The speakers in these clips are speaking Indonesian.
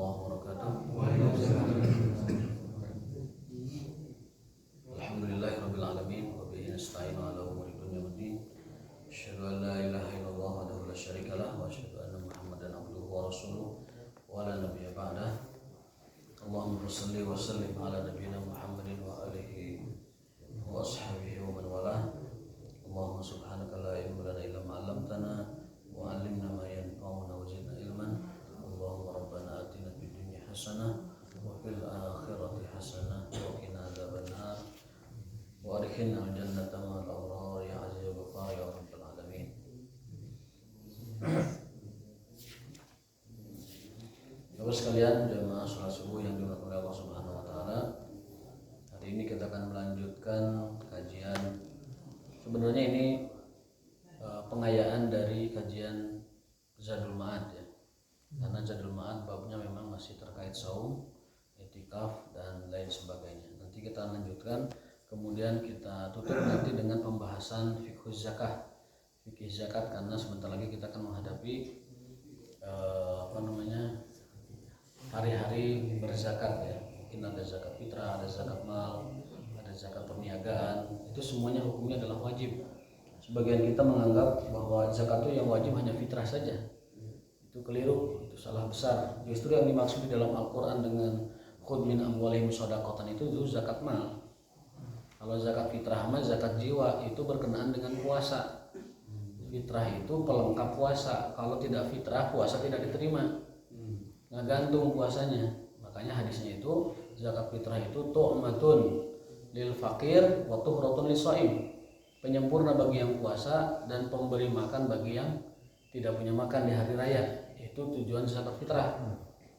warahmatullahi wabarakatuh. Alhamdulillahirabbil alamin wa bihi nasta'inu ala umuri dunya waddin. Asyhadu an la ilaha illallah wahdahu la syarika lah wa asyhadu anna Muhammadan abduhu wa rasuluh wa la nabiyya ba'dah. Allahumma shalli wa sallim ala nabiyyina Muhammadin wa alihi wa ashabihi wa man walah. Allahumma subhanaka la ilma lana illa ma 'allamtana wa 'allimna ma yanfa'una wa zidna ilman. Allahumma rabbana atina fid dunya hasanah wa fil akhirati hasanah wa qina adzabannar wa adkhilna al-jannata ma'al abrar ya 'azza wa ghafar ya rabbal alamin. Bapak sekalian, jemaah salat subuh yang dimuliakan oleh Allah Subhanahu wa taala. Hari ini kita akan melanjutkan kajian. Sebenarnya ini pengayaan dari kajian Zadul Ma'ad ya. Karena Zadul Ma'ad babnya memang masih terkait saum, i'tikaf dan lain sebagainya. Nanti kita lanjutkan, kemudian kita tutup nanti dengan pembahasan fikih zakat karena sebentar lagi kita akan menghadapi hari-hari berzakat ya. Mungkin ada zakat fitrah, ada zakat mal, ada zakat perniagaan. Itu semuanya hukumnya adalah wajib. Sebagian kita menganggap bahwa zakat itu yang wajib hanya fitrah saja. Itu keliru, itu salah besar. Justru yang dimaksud di dalam Al-Quran dengan khudh min amwalihim shadaqatan itu zakat mal. Kalau zakat fitrah mah zakat jiwa, itu berkenaan dengan puasa. Fitrah itu pelengkap puasa. Kalau tidak fitrah, puasa tidak diterima. Nggak gantung puasanya. Makanya hadisnya itu zakat fitrah itu tu'matun lil fakir wa tuhratun lis shaim. Penyempurna bagi yang puasa dan pemberi makan bagi yang tidak punya makan di hari raya. Itu tujuan zakat fitrah.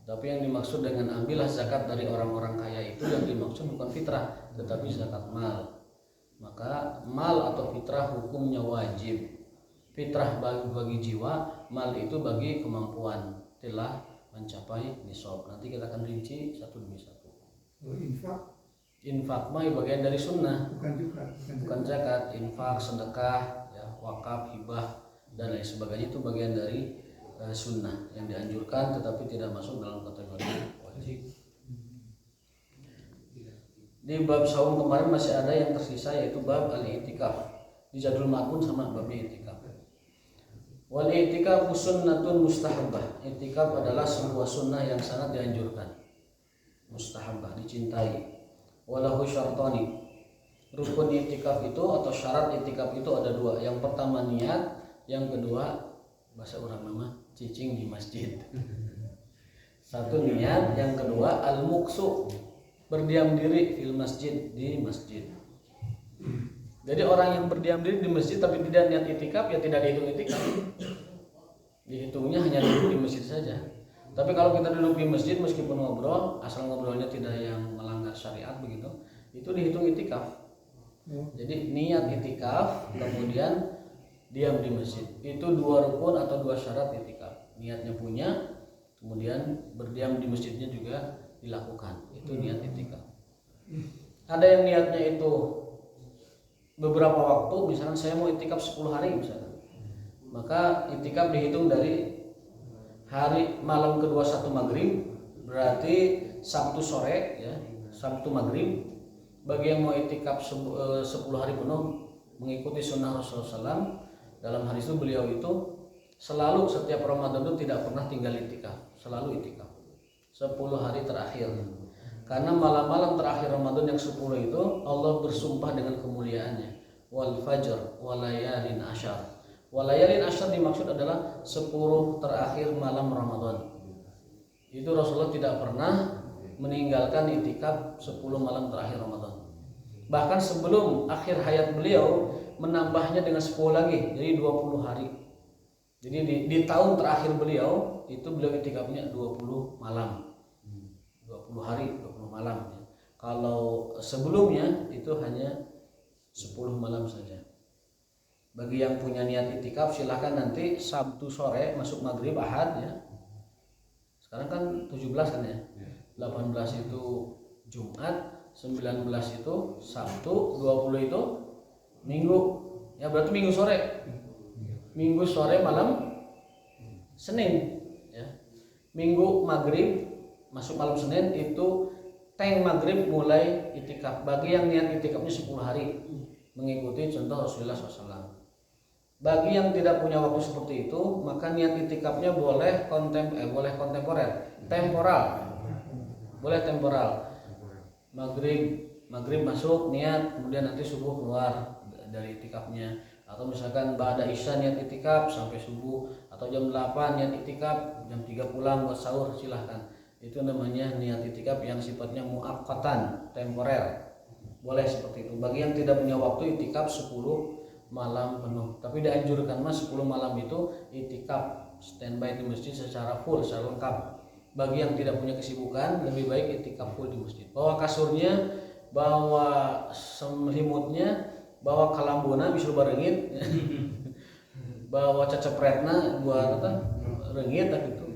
Tapi yang dimaksud dengan ambillah zakat dari orang-orang kaya itu yang dimaksud bukan fitrah, tetapi zakat mal. Maka mal atau fitrah hukumnya wajib. Fitrah bagi jiwa, mal itu bagi kemampuan telah mencapai nisab. Nanti kita akan rinci satu demi satu. Infak mah bagian dari sunnah, bukan zakat. Infak, sedekah, ya, wakaf, hibah dan lain sebagainya itu bagian dari sunnah yang dianjurkan tetapi tidak masuk dalam kategori wajib. Di bab saum kemarin masih ada yang tersisa yaitu bab al-i'tikaf. Di Zadul Ma'ad pun sama babnya i'tikaf. Wal i'tikafu sunnatun mustahabbah. I'tikaf adalah sebuah sunnah yang sangat dianjurkan. Mustahabbah, dicintai. Walahu syartani. Rukun i'tikaf itu atau syarat i'tikaf itu ada dua. Yang pertama niat, yang kedua bahasa orang nama cicing di masjid. Satu niat, yang kedua al-muqsu, berdiam diri fil masjid, di masjid. Jadi orang yang berdiam diri di masjid tapi tidak niat i'tikaf ya tidak dihitung i'tikaf. Dihitungnya hanya duduk di masjid saja. Tapi kalau kita duduk di masjid meskipun ngobrol, asal ngobrolnya tidak yang melanggar syariat begitu, itu dihitung i'tikaf. Jadi niat i'tikaf kemudian diam di masjid. Itu dua rukun atau dua syarat i'tikaf. Niatnya punya, kemudian berdiam di masjidnya juga dilakukan. Itu niat i'tikaf. Ada yang niatnya itu beberapa waktu, misalnya saya mau i'tikaf 10 hari misalnya. Maka i'tikaf dihitung dari hari malam ke-21 maghrib, berarti Sabtu sore ya, Sabtu maghrib. Bagi yang mau i'tikaf 10 hari penuh mengikuti sunnah Rasulullah SAW, dalam hadis itu beliau itu selalu setiap Ramadan itu tidak pernah tinggal i'tikaf, selalu i'tikaf 10 hari terakhir. Karena malam-malam terakhir Ramadan yang 10 itu Allah bersumpah dengan kemuliaannya. Wal fajr walayalin asyar. Walayalin asyar dimaksud adalah 10 terakhir malam Ramadan. Itu Rasulullah tidak pernah meninggalkan i'tikaf 10 malam terakhir Ramadan. Bahkan sebelum akhir hayat beliau menambahnya dengan 10 lagi, jadi 20 hari. Jadi di tahun terakhir beliau itu beliau i'tikafnya 20 malam. 20 hari, 20 malam. Kalau sebelumnya itu hanya 10 malam saja. Bagi yang punya niat i'tikaf silahkan nanti Sabtu sore masuk maghrib Ahad ya. Sekarang kan 17 kan ya. 18 itu Jumat, 19 itu Sabtu, 20 itu Minggu. Ya berarti Minggu sore. Minggu sore malam Senin ya. Minggu maghrib masuk malam Senin itu teng maghrib mulai itikaf. Bagi yang niat itikafnya 10 hari mengikuti contoh Rasulullah SAW. Bagi yang tidak punya waktu seperti itu, maka niat itikafnya boleh kontemporer, temporal. Boleh temporal. Maghrib masuk niat, kemudian nanti subuh keluar dari itikafnya. Atau misalkan ba'da isya niat itikaf sampai subuh, atau jam 8 niat itikaf, jam 3 pulang buat sahur, silahkan. Itu namanya niat itikaf yang sifatnya muaqqatan, temporer. Boleh seperti itu. Bagi yang tidak punya waktu itikaf 10 malam penuh, tapi dianjurkan 10 malam itu itikaf standby di masjid secara full, secara lengkap. Bagi yang tidak punya kesibukan, lebih baik itikaf full di masjid. Bawa kasurnya, bawa selimutnya, bawa kalambuna bisa barengit, bawa cacepretna buat rengit gitu.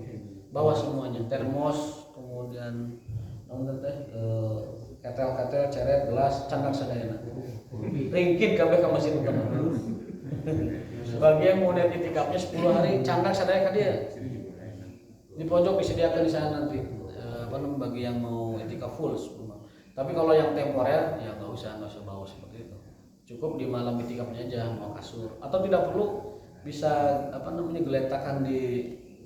Bawa semuanya, termos, kemudian ketel, ceret, gelas, cangkang sadayana. Ringkit kabeh ka masjid utama. Bagi yang mau niat itikafnya 10 hari, cangkang sadaya ka dia. Di pojok disediakan di sana nanti. Bagi yang mau itikaf full 10 malam. Tapi kalau yang temporer ya enggak usah bawa seperti itu. Cukup di malam itikafnya aja mau kasur, atau tidak perlu bisa geletakan di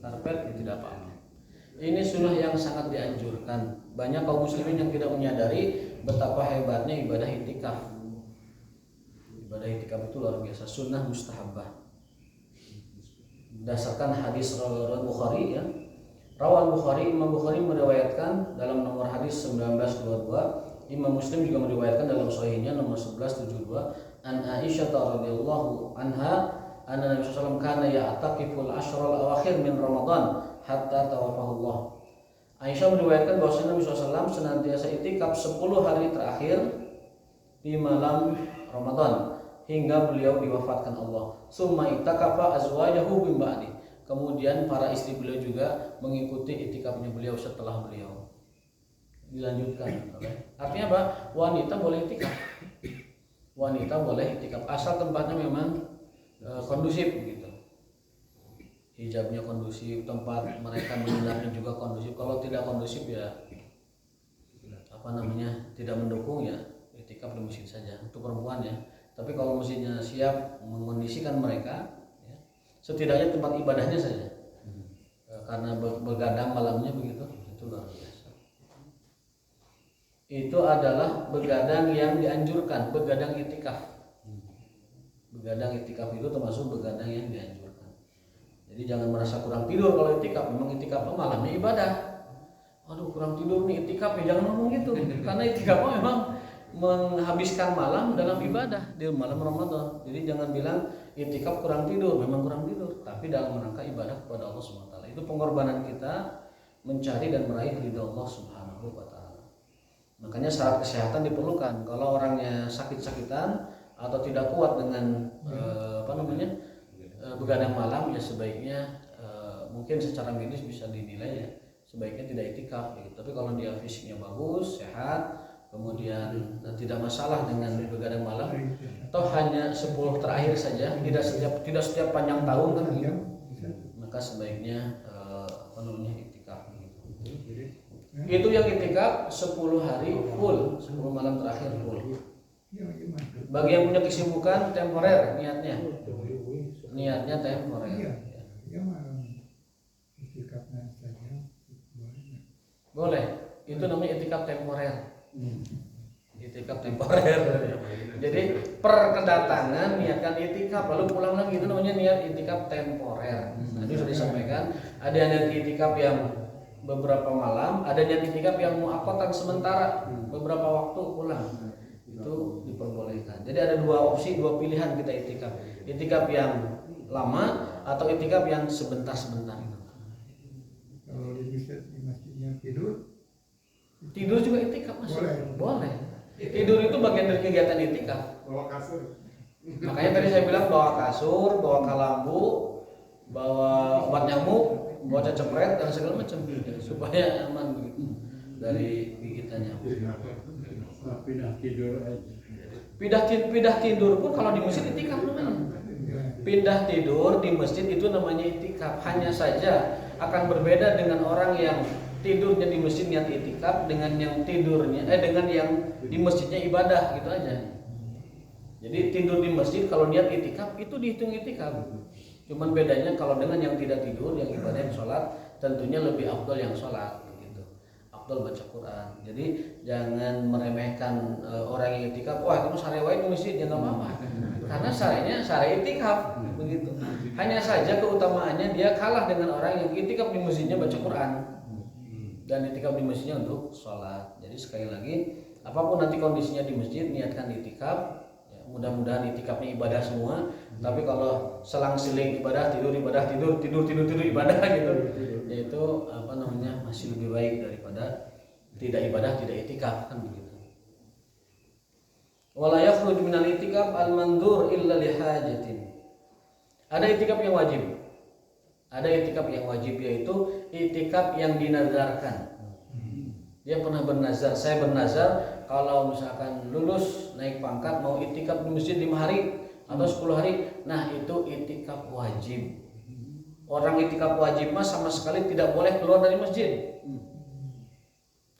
karpet, ya tidak apa-apa. Ini sunnah yang sangat dianjurkan. Banyak kaum muslimin yang tidak menyadari betapa hebatnya ibadah itikaf. Ibadah itikaf itu luar biasa, sunnah mustahabbah. Berdasarkan hadis riwayat Bukhari ya. Rawal Bukhari, Imam Bukhari meriwayatkan dalam nomor hadis 1922, Imam Muslim juga meriwayatkan dalam sahihnya nomor 1172, an Aisyah radhiyallahu anha anna Nabi sallallahu alaihi wasallam kana ya'taqiful ashral awakhir min Ramadan hatta tawafahullah. Aisyah meriwayatkan bahwa Nabi SAW senantiasa itikaf 10 hari terakhir di malam Ramadan hingga beliau diwafatkan Allah. Summa itakafa azwajahu min ba'di. Kemudian para istri beliau juga mengikuti itikafnya beliau setelah beliau. Dilanjutkan. Artinya apa? Wanita boleh itikaf. Wanita boleh itikaf asal tempatnya memang kondusif begitu. Hijabnya kondusif, tempat mereka menginapnya juga kondusif. Kalau tidak kondusif ya tidak mendukung ya itikaf di masjid saja untuk perempuan ya. Tapi kalau masjidnya siap mengondisikan mereka ya, setidaknya tempat ibadahnya saja. Karena begadang malamnya begitu, itu luar biasa. Itu adalah begadang yang dianjurkan, begadang itikaf. Begadang itikaf itu termasuk begadang yang dianjurkan. Jadi jangan merasa kurang tidur kalau itikaf. Memang itikaf malamnya ibadah. Aduh kurang tidur nih itikaf ya, jangan ngomong gitu. Karena itikaf memang menghabiskan malam dalam ibadah di malam Ramadan. Jadi jangan bilang itikaf kurang tidur, memang kurang tidur, tapi dalam rangka ibadah kepada Allah Subhanahu wa taala. Itu pengorbanan kita mencari dan meraih ridha Allah Subhanahu wa taala. Makanya syarat kesehatan diperlukan. Kalau orangnya sakit-sakitan atau tidak kuat dengan begadang malam, ya sebaiknya mungkin secara medis bisa dinilai ya sebaiknya tidak itikaf gitu. Tapi kalau dia fisiknya bagus, sehat, kemudian tidak masalah dengan begadang malam, atau hanya 10 terakhir saja, tidak setiap panjang tahun kan gitu, maka sebaiknya itikaf gitu. Itu yang itikaf 10 hari full, 10 malam terakhir full. Bagi yang punya kesibukan temporer niatnya temporer. Boleh, itu namanya itikaf temporer. Itikaf temporer. Jadi per kedatangan niatkan itikaf lalu pulang lagi, itu namanya niat itikaf temporer. Tadi sudah disampaikan, ada niat itikaf yang beberapa malam, ada niat itikaf yang muaqqatan sementara, beberapa waktu pulang. Itu diperbolehkan. Jadi ada dua opsi, dua pilihan kita itikaf. Itikaf yang lama atau itikaf yang sebentar-sebentar. Kalau di masjidnya tidur juga itikaf masuk. Boleh. Tidur itu bagian dari kegiatan itikaf. Bawa kasur. Makanya tadi saya bilang bawa kasur, bawa kalambu, bawa obat nyamuk, bawa cacepret dan segala macam supaya aman begitu dari gigitan nyamuk. Pindah tidur pun kalau di masjid itikaf namanya. Pindah tidur di masjid itu namanya itikaf. Hanya saja akan berbeda dengan orang yang tidurnya di masjid niat itikaf dengan yang tidurnya dengan yang di masjidnya ibadah gitu aja. Jadi tidur di masjid kalau niat itikaf itu dihitung itikaf. Cuman bedanya kalau dengan yang tidak tidur, yang ibadah yang sholat, tentunya lebih afdal yang sholat gitu. Afdal baca Quran. Jadi jangan meremehkan orang yang itikaf. Wah kamu sare wae di masjid ya nggak apa-apa. Karena sare itikaf begitu. Hanya saja keutamaannya dia kalah dengan orang yang itikaf di masjidnya baca Quran dan itikaf di masjidnya untuk sholat. Jadi sekali lagi apapun nanti kondisinya di masjid niatkan itikaf. Mudah-mudahan itikafnya ibadah semua. Tapi kalau selang-seling ibadah tidur ibadah gitu, yaitu masih lebih baik daripada tidak ibadah tidak itikaf kan begitu. Wala yakhruju minal itikaf al-mandhur illa lihajatin. Ada itikaf yang wajib. Ada itikaf yang wajib yaitu itikaf yang dinazarkan. Dia pernah bernazar, saya bernazar kalau misalkan lulus naik pangkat mau itikaf di masjid 5 hari atau 10 hari, nah itu itikaf wajib. Orang itikaf wajib mah sama sekali tidak boleh keluar dari masjid.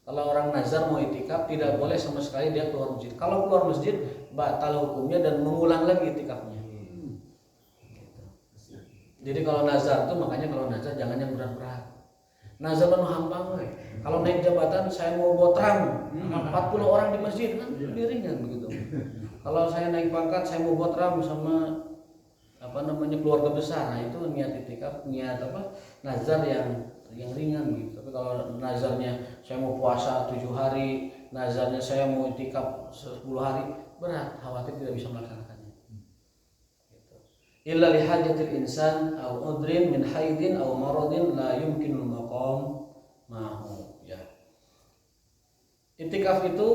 Kalau orang nazar mau itikaf tidak boleh sama sekali dia keluar masjid. Kalau keluar masjid batal hukumnya dan mengulang lagi itikafnya. Jadi kalau nazar tuh makanya kalau nazar jangan yang berat-berat. Nazar penuh hampang, kalau naik jabatan saya mau botram 40 orang di masjid kan lebih ringan begitu. Kalau saya naik pangkat saya mau botram sama keluarga besar, nah itu niat itikaf, niat nazar yang ringan gitu. Tapi kalau nazarnya saya mau puasa 7 hari, nazarnya saya mau itikaf 10 hari, berat, khawatir tidak bisa melaksanakannya. Illa lihajatil insan au udrin min haidin au maradin la yumkinul maqam ma'hu ya. Itikaf itu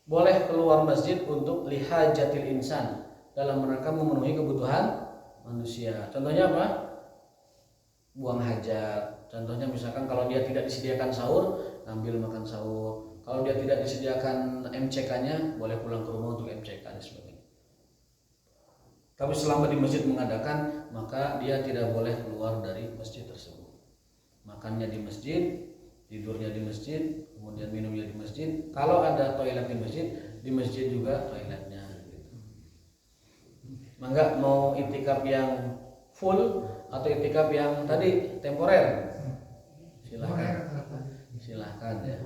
boleh keluar masjid untuk lihajatil insan dalam rangka memenuhi kebutuhan manusia. Contohnya apa? Buang hajat. Contohnya misalkan kalau dia tidak disediakan sahur, ngambil makan sahur. Kalau dia tidak disediakan MCK-nya, boleh pulang ke rumah untuk MCK dan sebagainya. Tapi selama di masjid mengadakan, maka dia tidak boleh keluar dari masjid tersebut. Makannya di masjid, tidurnya di masjid, kemudian minumnya di masjid. Kalau ada toilet di masjid juga toiletnya. Maka mau itikaf yang full atau itikaf yang tadi temporer, silahkan ya.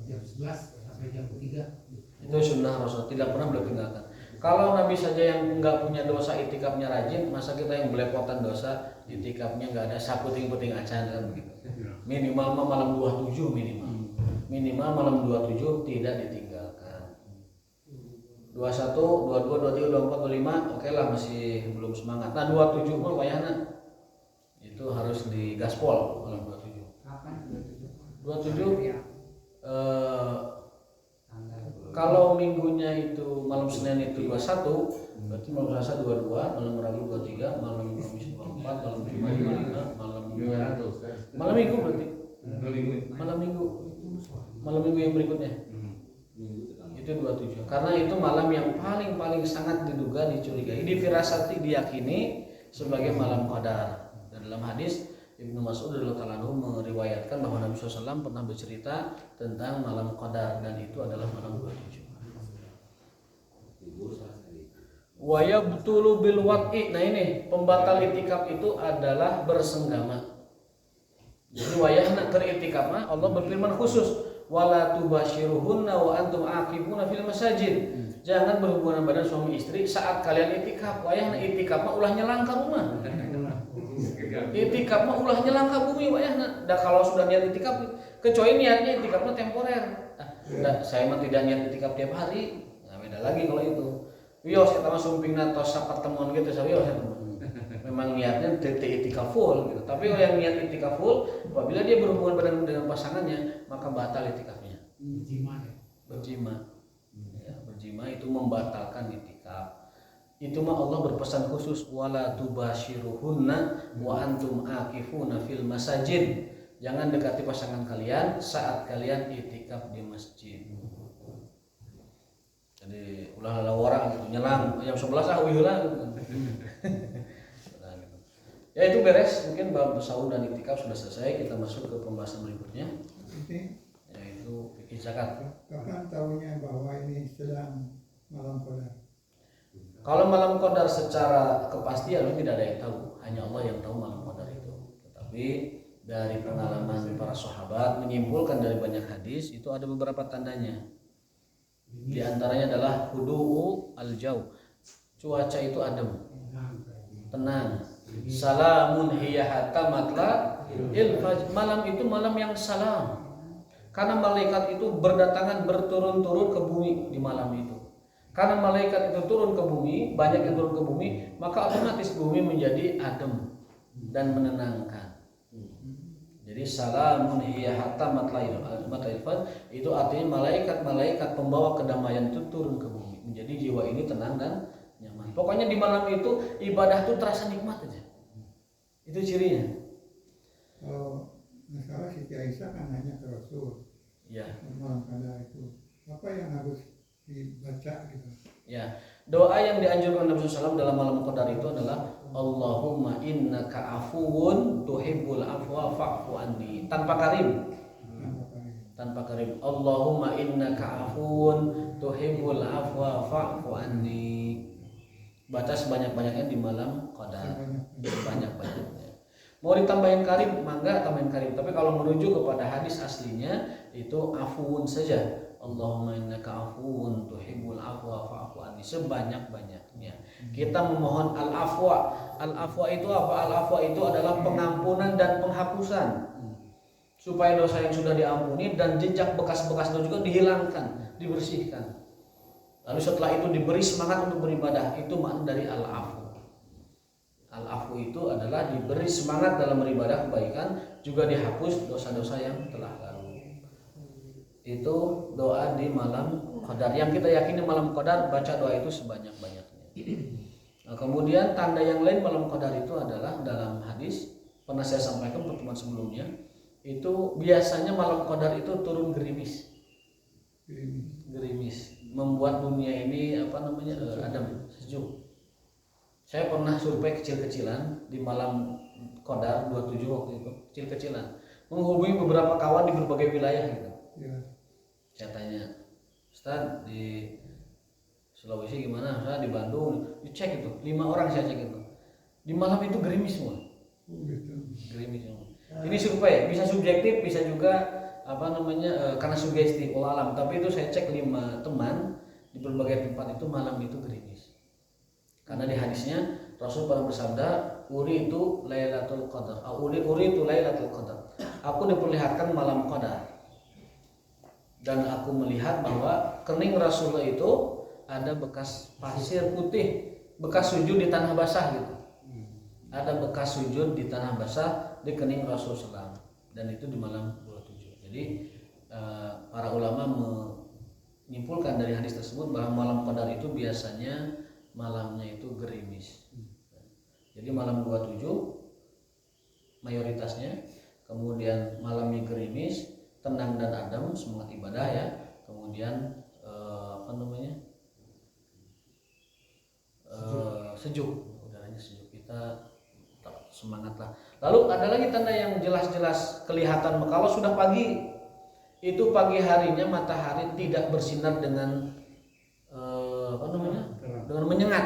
Jam 11 sampai jam 3. Itu sunnah Rasul, tidak pernah beliau tinggalkan. Kalau Nabi saja yang nggak punya dosa itikafnya rajin, masa kita yang belepotan dosa itikafnya nggak ada saputing-puting acan kan begitu. Minimal malam 27 minimal malam 27 tidak ditinggalkan. 21, 22, 23, 24, 25 oke lah masih belum semangat. Nah 27 mah wayahna itu harus di gaspol malam 27. Kapan? 27 kalau minggunya itu malam Senin itu 21, berarti malam Selasa 22, malam Rabu 23, malam Kamis 24, malam Jumat 25, malam Minggu berarti. Malam Minggu yang berikutnya. Itu 27. Karena itu malam yang paling sangat diduga dicurigai, difirasati, diyakini sebagai malam qadar. Dan dalam hadis Ibnu Mas'ud radhiyallahu ta'ala anhu meriwayatkan bahwa Nabi SAW pernah bercerita tentang malam qadar dan itu adalah malam 27. Wa yabtulu bil wat'i. Nah ini pembatal itikaf itu adalah bersenggama. Jadi wayahna keur itikaf mah Allah berfirman khusus wala tubashiruhunna wa antum aqifuna fil masajid. Jangan berhubungan badan suami istri saat kalian itikaf. Wayahna itikaf mah ulah nyelang ka rumah. Itikaf mah ulah nyelang ka bumi wayahna. Da kalau sudah niat itikaf kecuali niatnya itikafnya temporer. Nah, saya mah tidak niat itikaf tiap hari. Nah, beda lagi kalau itu. Wios eta mah sumpingna tos sapertemuan gitu sawios eta mah. Memang niatnya itikaf full gitu. Tapi kalau yang niat itikaf full apabila dia berhubungan badan dengan pasangannya maka batal itikafnya. Berjima. Ya, berjima itu membatalkan itikaf. Itu mah Allah berpesan khusus wala tubashiruhunna wa antum aqifuna fil masajid. Jangan dekati pasangan kalian saat kalian itikaf di masjid. Jadi ulah orang gitu nyelang jam 11 heula gitu. Nah, gitu. Ya itu beres, mungkin bab tasawuf dan iktikaf sudah selesai. Kita masuk ke pembahasan berikutnya, Ini yaitu fikih zakat. kapan tahunya bahwa ini sedang malam qadar? Kalau malam qadar secara kepastian tidak ada yang tahu, hanya Allah yang tahu malam qadar itu. Tetapi dari pengalaman para sahabat menyimpulkan dari banyak hadis itu ada beberapa tandanya. Di antaranya adalah hudu'u al-jaw. Cuaca itu adem, tenang. Salamun hiya hatta matla il fajr. Malam itu malam yang salam. Karena malaikat itu berdatangan berturun-turun ke bumi di malam itu. Karena malaikat itu turun ke bumi, banyak yang turun ke bumi, maka otomatis bumi menjadi adem dan menenangkan. Jadi salamun hiya hatta matla'il fajr itu artinya malaikat pembawa kedamaian itu turun ke bumi. Menjadi jiwa ini tenang dan nyaman. Pokoknya di malam itu ibadah itu terasa nikmat aja. Itu cirinya. Kalau masalah Siti Aisyah kan hanya ke Rasul Ya. malam qadar itu. Apa yang harus dibaca gitu? Ya, doa yang dianjurkan Nabi SAW dalam malam qadar itu adalah Allahumma innaka afuwun tuhibbul afwa fa'fu anni. Tanpa karim. Tanpa karim. Allahumma innaka afuwun tuhibbul afwa fa'fu anni. Baca sebanyak-banyaknya di malam qadar. Banyak-banyaknya. Mau ditambahin karim, mangga tambahin karim. Tapi kalau merujuk kepada hadis aslinya itu afuwun saja. Allahumma innaka afuwun tuhibbul afwa fa'fu anni, sebanyak-banyaknya. Kita memohon al-afwa. Al-afwa itu apa? Al-afwa itu adalah pengampunan dan penghapusan. Supaya dosa yang sudah diampuni dan jejak bekas-bekas itu juga dihilangkan, dibersihkan. Lalu setelah itu diberi semangat untuk beribadah. Itu makna dari al-afwa. Al-afwa itu adalah diberi semangat dalam beribadah kebaikan, juga dihapus dosa-dosa yang telah lalu. Itu doa di malam qadar. Yang kita yakini malam qadar, baca doa itu sebanyak-banyaknya. Nah, kemudian tanda yang lain malam qadar itu adalah dalam hadis pernah saya sampaikan pertemuan sebelumnya, itu biasanya malam qadar itu turun gerimis. Gerimis membuat dunia ini adem, sejuk. Saya pernah survei kecil-kecilan di malam qadar 27 waktu itu, kecil-kecilan, menghubungi beberapa kawan di berbagai wilayah gitu. Ya. Saya tanya, Ustaz di Sulawesi gimana? Saya di Bandung, dicek itu 5 orang saya cek itu. Di malam itu gerimis semua. Gitu. Gerimis semua. Ini survei, bisa subjektif, bisa juga karena sugesti alam. Tapi itu saya cek 5 teman di berbagai tempat itu malam itu gerimis. Karena di hadisnya Rasul pernah bersabda, uri itu Lailatul Qadar. Uri itu Lailatul Qadar. Aku diperlihatkan malam qadar. Dan aku melihat bahwa kening Rasulullah itu ada bekas pasir putih, bekas sujud di tanah basah gitu. Ada bekas sujud di tanah basah di kening Rasulullah SAW. Dan itu di malam 27. Jadi para ulama menyimpulkan dari hadis tersebut bahwa malam qadar itu biasanya malamnya itu gerimis. Jadi malam 27 mayoritasnya, kemudian malamnya gerimis, tenang dan adem, semangat ibadah ya. Kemudian sejuk, udaranya sejuk, kita tetap semangat lah. Lalu ada lagi tanda yang jelas-jelas kelihatan kalau sudah pagi, itu pagi harinya matahari tidak bersinar dengan dengan menyengat.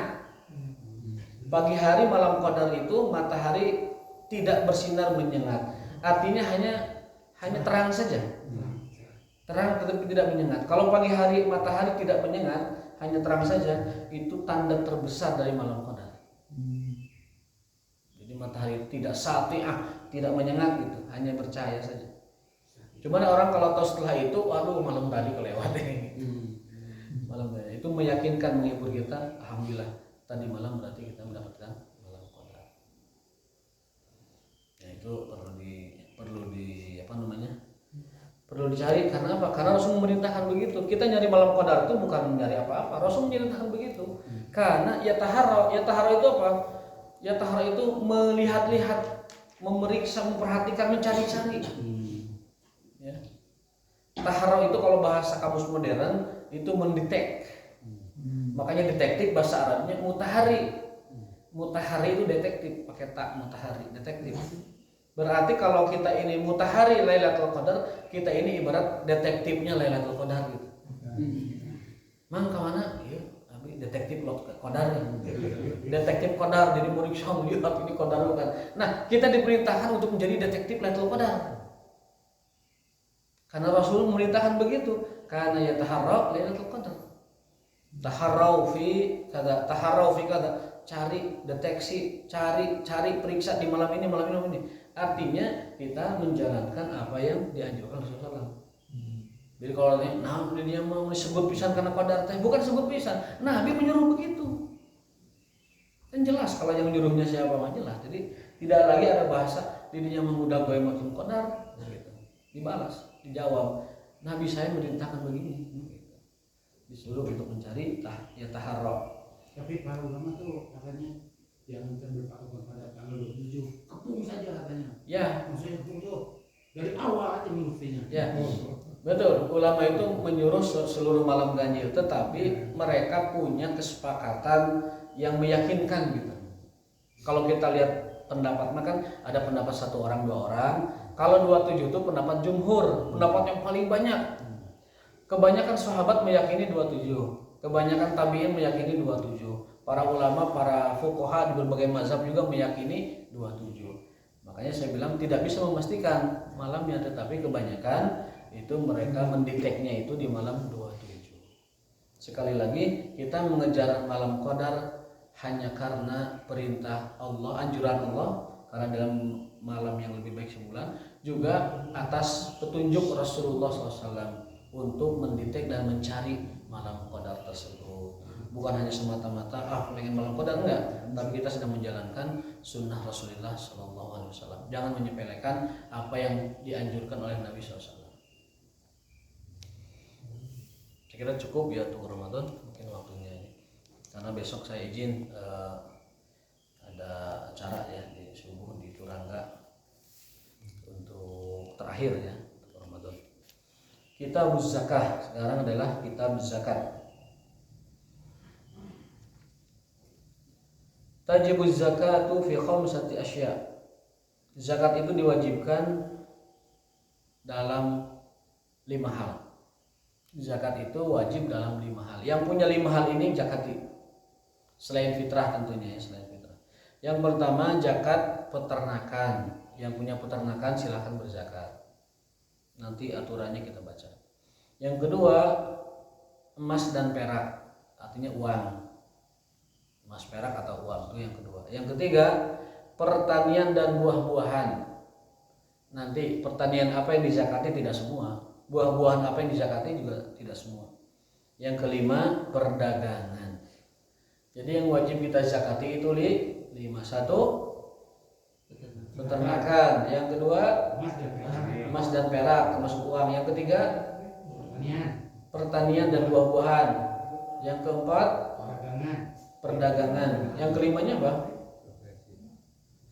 Pagi hari malam qadar itu matahari tidak bersinar menyengat. Artinya hanya terang saja. Terang tetapi tidak menyengat. Kalau pagi hari matahari tidak menyengat, hanya terang saja, itu tanda terbesar dari malam qadar. Jadi matahari tidak sati'ah, tidak menyengat gitu, hanya bercahaya saja. Cuman orang kalau tahu setelah itu, waduh malam tadi kelewat ini. Malam tadi itu meyakinkan, menghibur kita, alhamdulillah tadi malam berarti kita mendapatkan malam qadar. Ya itu perlu dicari. Karena apa? Karena Rasul memerintahkan begitu. Kita nyari malam qadar itu bukan nyari apa-apa. Rasul memerintahkan begitu. Karena ya tahara itu apa? Ya tahara itu melihat-lihat, memeriksa, memperhatikan, mencari-cari. Ya. Tahara itu kalau bahasa kamus modern itu mendetek. Makanya detektif bahasa Arabnya mutahari. Mutahari itu detektif, pakai tak, mutahari detektif. Berarti kalau kita ini mutahari Lailatul Qadar, kita ini ibarat detektifnya Lailatul Qadar gitu. Mang kemana? Iya, abi detektif Qadar nih. Detektif Qadar, jadi meriksa melihat ini Qadar bukan. Nah, kita diperintahkan untuk menjadi detektif Lailatul Qadar. Karena Rasul memerintahkan begitu, karena ya taharrau Lailatul Qadar. Taharrau fi kada, cari deteksi, cari periksa di malam ini. Artinya kita menjalankan apa yang dianjurkan Rasulullah. Jadi kalau dia mau disebut pisan karena qadar teh, bukan sebut pisan. Nabi menyuruh begitu. Kan jelas kalau yang menyuruhnya siapa mah jelas. Jadi tidak lagi ada bahasa dirinya mengundang goimatul qadar gitu. Dibalas, dijawab. Nabi saya merintahkan begini. Gitu. Disuruh untuk mencari taharrau. Tapi para ulama tuh katanya jangan berpaku pada tanggal 27, kepung saja katanya. Ya, Maksudnya kepung tuh dari awal aja mestinya. ya. Betul, ulama itu menyuruh seluruh malam ganjil, tetapi mereka punya kesepakatan yang meyakinkan gitu. Kalau kita lihat pendapat, kan ada pendapat satu orang, dua orang. Kalau 27 itu pendapat jumhur, pendapat yang paling banyak. Kebanyakan sahabat meyakini 27, kebanyakan tabi'in meyakini 27. Para ulama, para fuqaha di berbagai mazhab juga meyakini 27. Makanya saya bilang tidak bisa memastikan malamnya, tetapi kebanyakan itu mereka mendeteknya itu di malam 27. Sekali lagi, kita mengejar malam qadar hanya karena perintah Allah, anjuran Allah, karena dalam malam yang lebih baik sebulan, juga atas petunjuk Rasulullah SAW untuk mendetek dan mencari malam qadar tersebut. Bukan hanya semata-mata pengen malam qadar, enggak, tapi kita sedang menjalankan sunnah Rasulullah SAW. Jangan menyepelekan apa yang dianjurkan oleh Nabi SAW. Saya kira cukup ya untuk Ramadan, mungkin waktunya ini. Karena besok saya izin ada acara ya di subuh di Turangga untuk terakhir ya untuk Ramadan. Kitab zakah sekarang adalah kitab zakat. Tajibuz zakatu fi khamsati asya. Zakat itu diwajibkan dalam 5 hal. Zakat itu wajib dalam 5 hal. Yang punya 5 hal ini zakati. Selain fitrah tentunya ya, selain fitrah. Yang pertama zakat peternakan. Yang punya peternakan silakan berzakat. Nanti aturannya kita baca. Yang kedua emas dan perak, artinya uang. Emas, perak atau uang itu yang kedua. Yang ketiga pertanian dan buah-buahan. Nanti pertanian apa yang dizakati tidak semua. Buah-buahan apa yang dizakati juga tidak semua. Yang kelima perdagangan. Jadi yang wajib kita zakati itu 5. 1 peternakan. Yang kedua emas dan perak termasuk uang. Yang ketiga pertanian dan buah-buahan. Yang keempat perdagangan. Yang kelimanya apa?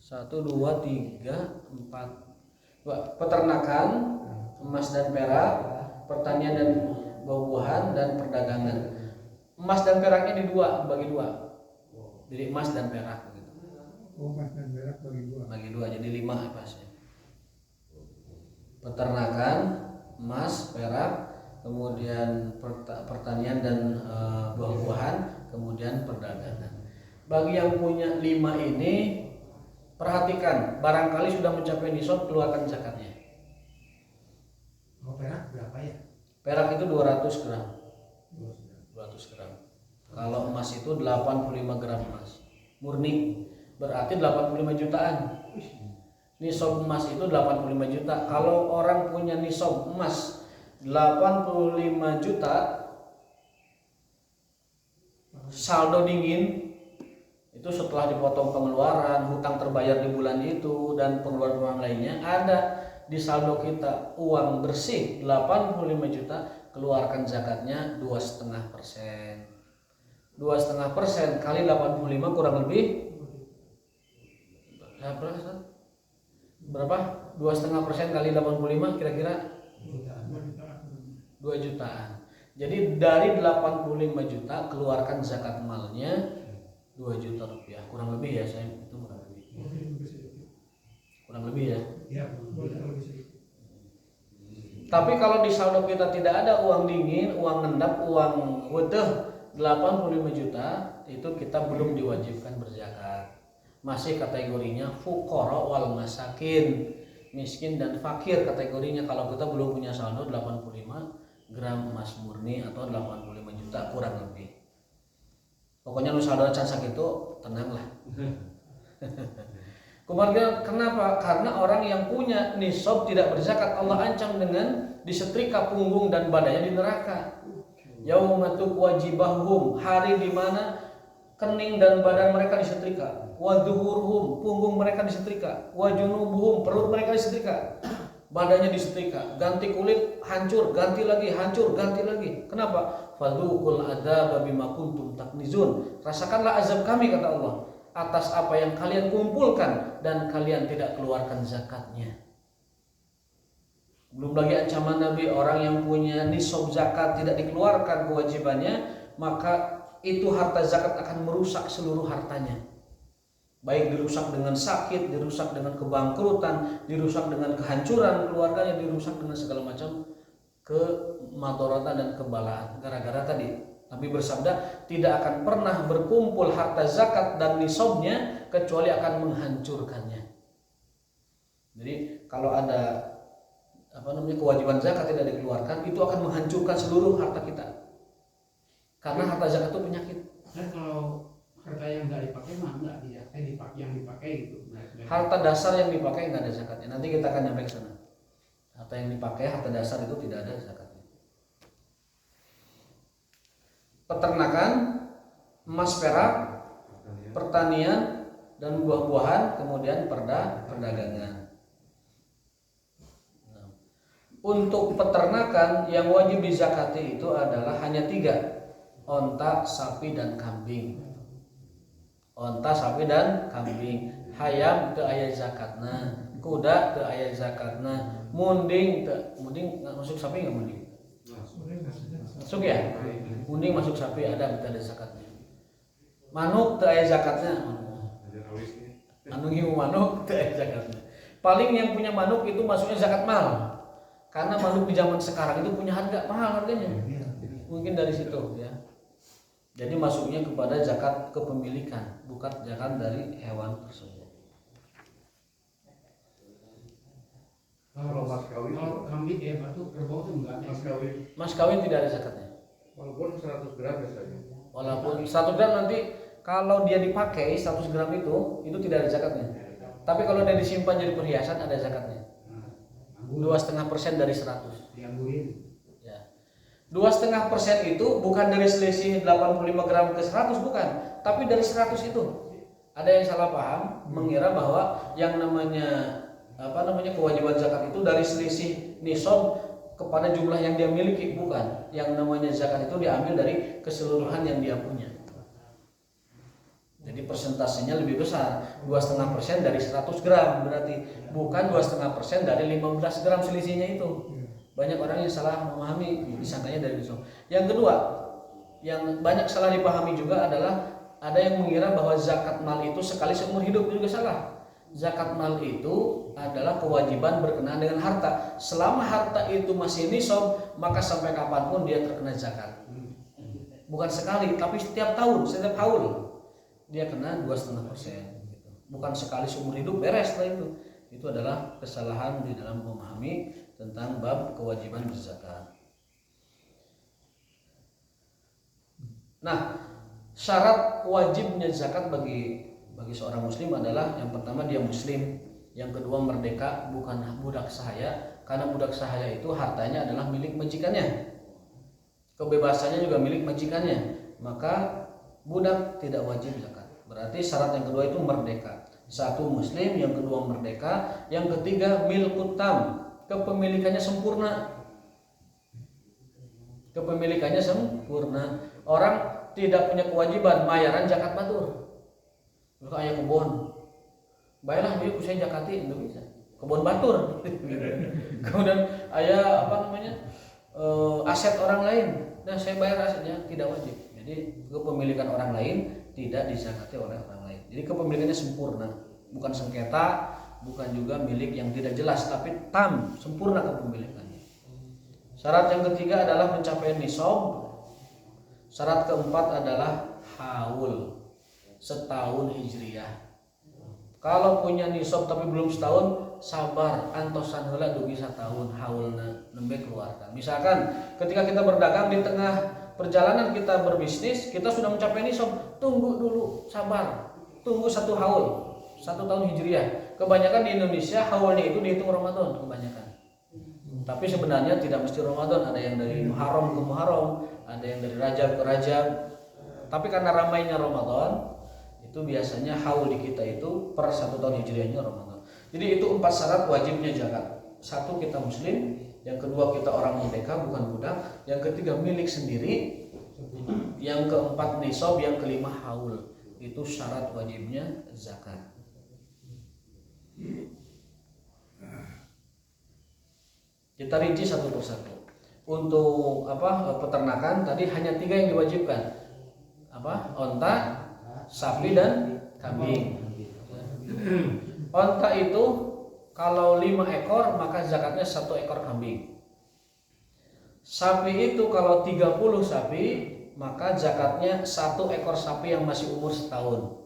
1, 2, 3, 4. Peternakan, emas dan perak, pertanian dan buah-buahan, dan perdagangan. Emas dan peraknya bagi dua. Jadi emas dan perak begitu. Emas dan perak bagi 2. Jadi 5 pasnya. Peternakan, emas, perak, kemudian pertanian dan buah-buahan, kemudian perdagangan. Bagi yang punya 5 ini, perhatikan, barangkali sudah mencapai nisab, keluarkan zakatnya. Perak berapa ya? Perak itu 200 gram. 200 gram. Kalau emas itu 85 gram emas. Murni berarti 85 jutaan. Nisab emas itu 85 juta. Kalau orang punya nisab emas 85 juta, saldo dingin itu setelah dipotong pengeluaran, hutang terbayar di bulan itu, dan pengeluaran lainnya, ada di saldo kita uang bersih 85 juta, keluarkan zakatnya 2,5%. 2,5% kali 85 kurang lebih berapa? 2,5% kali 85 kira-kira 2 jutaan. Jadi dari 85 juta keluarkan zakat malnya 2 juta rupiah kurang lebih ya, saya itu kurang lebih ya. Ya, boleh lebih sedikit. Tapi kalau di saldo kita tidak ada uang dingin, uang ngendap, uang wedeh 85 juta, itu kita belum diwajibkan berzakat. Masih kategorinya fuqara wal masakin, miskin dan fakir kategorinya kalau kita belum punya saldo 85 gram emas murni atau 85 juta kurang lebih. Pokoknya lu saldo can sakitu tenanglah. Kemudian kenapa? Karena orang yang punya nisab tidak berzakat Allah ancam dengan disetrika punggung dan badannya di neraka. Yaumatu wajibahum, hari di mana kening dan badan mereka disetrika. Wa dhuhurhum, punggung mereka disetrika. Wa junubuhum, perut mereka disetrika. Badannya disetrika, ganti kulit hancur, ganti lagi hancur, ganti lagi. Kenapa? Fadhuqul adzaba bima kuntum taknizun. Rasakanlah azab kami kata Allah atas apa yang kalian kumpulkan dan kalian tidak keluarkan zakatnya. Belum lagi ancaman Nabi, orang yang punya nisab zakat tidak dikeluarkan kewajibannya, maka itu harta zakat akan merusak seluruh hartanya. Baik dirusak dengan sakit, dirusak dengan kebangkrutan, dirusak dengan kehancuran keluarganya, dirusak dengan segala macam kemadharatan dan kebalaan. Gara-gara tadi Nabi bersabda, tidak akan pernah berkumpul harta zakat dan nisabnya kecuali akan menghancurkannya. Jadi kalau ada kewajiban zakat tidak dikeluarkan, itu akan menghancurkan seluruh harta kita. Karena harta zakat itu penyakit. Dan kalau harta yang nggak dipakai mah nggak dipakai, yang dipakai gitu. Harta dasar yang dipakai nggak ada zakatnya. Nanti kita akan nyampe ke sana. Harta yang dipakai, harta dasar itu tidak ada zakatnya. Peternakan, emas perak, pertanian dan buah-buahan, kemudian perdagangan. Untuk peternakan yang wajib dizakati itu adalah hanya 3, onta, sapi dan kambing. Onta, sapi dan kambing. Hayam teu aya zakatna, kuda teu aya zakatna, munding masuk sapi nggak munding? Masuk ya? Munding masuk sapi ada zakatnya. Manuk teu aya zakatnya. Anu hiu manuk teu aya zakatnya. Paling yang punya manuk itu masuknya zakat mal. Karena manuk di zaman sekarang itu punya harga mahal harganya. Mungkin dari situ ya. Jadi masuknya kepada zakat kepemilikan, bukan zakat dari hewan tersebut. Kalau mas kawin, Kalau kambing batu kerbau itu enggak ada. mas kawin, Mas kawin tidak ada zakatnya. walaupun 100 gram biasanya. Walaupun 1 gram nanti kalau dia dipakai 100 gram itu tidak ada zakatnya. Tapi kalau dia disimpan jadi perhiasan ada zakatnya. 2,5% dari 100. Dianggurin. Ya. 2,5% itu bukan dari selisih 85 gram ke 100 bukan, tapi dari 100 itu. Ada yang salah paham mengira bahwa yang namanya kewajiban zakat itu dari selisih nisab kepada jumlah yang dia miliki, bukan. Yang namanya zakat itu diambil dari keseluruhan yang dia punya. Jadi persentasenya lebih besar, 2,5% dari 100 gram berarti, bukan 2,5% dari 15 gram selisihnya itu. Banyak orang yang salah memahami, disangkanya dari nisab. Yang kedua, yang banyak salah dipahami juga adalah ada yang mengira bahwa zakat mal itu sekali seumur hidup, juga salah. Zakat mal itu adalah kewajiban berkenaan dengan harta. Selama harta itu masih nisab, maka sampai kapanpun dia terkena zakat. Bukan sekali, tapi setiap tahun, setiap haul dia kena 2,5%. Bukan sekali seumur hidup beres setelah itu. Itu adalah kesalahan di dalam memahami tentang bab kewajiban berzakat. Nah, syarat wajibnya zakat bagi seorang muslim adalah yang pertama dia muslim, yang kedua merdeka, bukan budak sahaya, karena budak sahaya itu hartanya adalah milik majikannya, kebebasannya juga milik majikannya, maka budak tidak wajib zakat. Berarti syarat yang kedua itu merdeka. Satu muslim, yang kedua merdeka, yang ketiga milkut tam, kepemilikannya sempurna. Kepemilikannya sempurna. Orang tidak punya kewajiban bayaran zakat batur. Kalau ayah kebun, baiklah dia saya zakati, enggak bisa. Kebun batur. Kemudian ayah aset orang lain, dan saya bayar asetnya, tidak wajib. Jadi kepemilikan orang lain tidak dizakati oleh orang lain. Jadi kepemilikannya sempurna, bukan sengketa, bukan juga milik yang tidak jelas, tapi sempurna kepemilikannya. Syarat yang ketiga adalah mencapai nisab. Syarat keempat adalah haul, setahun hijriah. Kalau punya nisab tapi belum setahun, sabar, antosan heula dugi setahun haulna nembe keluarkan. Misalkan ketika kita berdagang di tengah perjalanan kita berbisnis, kita sudah mencapai nisab, tunggu dulu, sabar, tunggu 1 haul, 1 tahun hijriah. Kebanyakan di Indonesia haulnya itu dihitung Ramadan kebanyakan. Tapi sebenarnya tidak mesti Ramadan, ada yang dari Muharram ke Muharram, ada yang dari Rajab ke Rajab. Tapi karena ramainya Ramadan, itu biasanya haul di kita itu per 1 tahun hijriahnya Ramadan. Jadi itu 4 syarat wajibnya zakat. 1, kita muslim, yang kedua kita orang merdeka bukan budak, yang ketiga milik sendiri, yang keempat nisab, yang kelima haul. Itu syarat wajibnya zakat. Kita rinci satu persatu. Untuk peternakan tadi hanya 3 yang diwajibkan. Onta, sapi dan kambing. Onta itu kalau 5 ekor maka zakatnya 1 ekor kambing. Sapi itu kalau 30 sapi maka zakatnya 1 ekor sapi yang masih umur setahun.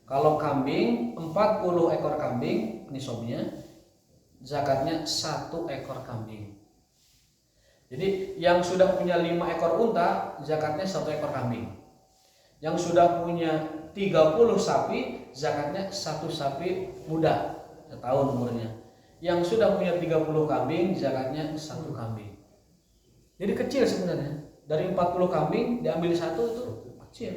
Kalau kambing 40 ekor kambing nisabnya, zakatnya 1 ekor kambing. Jadi yang sudah punya 5 ekor unta zakatnya 1 ekor kambing. Yang sudah punya 30 sapi zakatnya 1 sapi muda setahun umurnya. Yang sudah punya 30 kambing zakatnya 1 kambing. Jadi kecil sebenarnya. Dari 40 kambing diambil 1 itu kecil.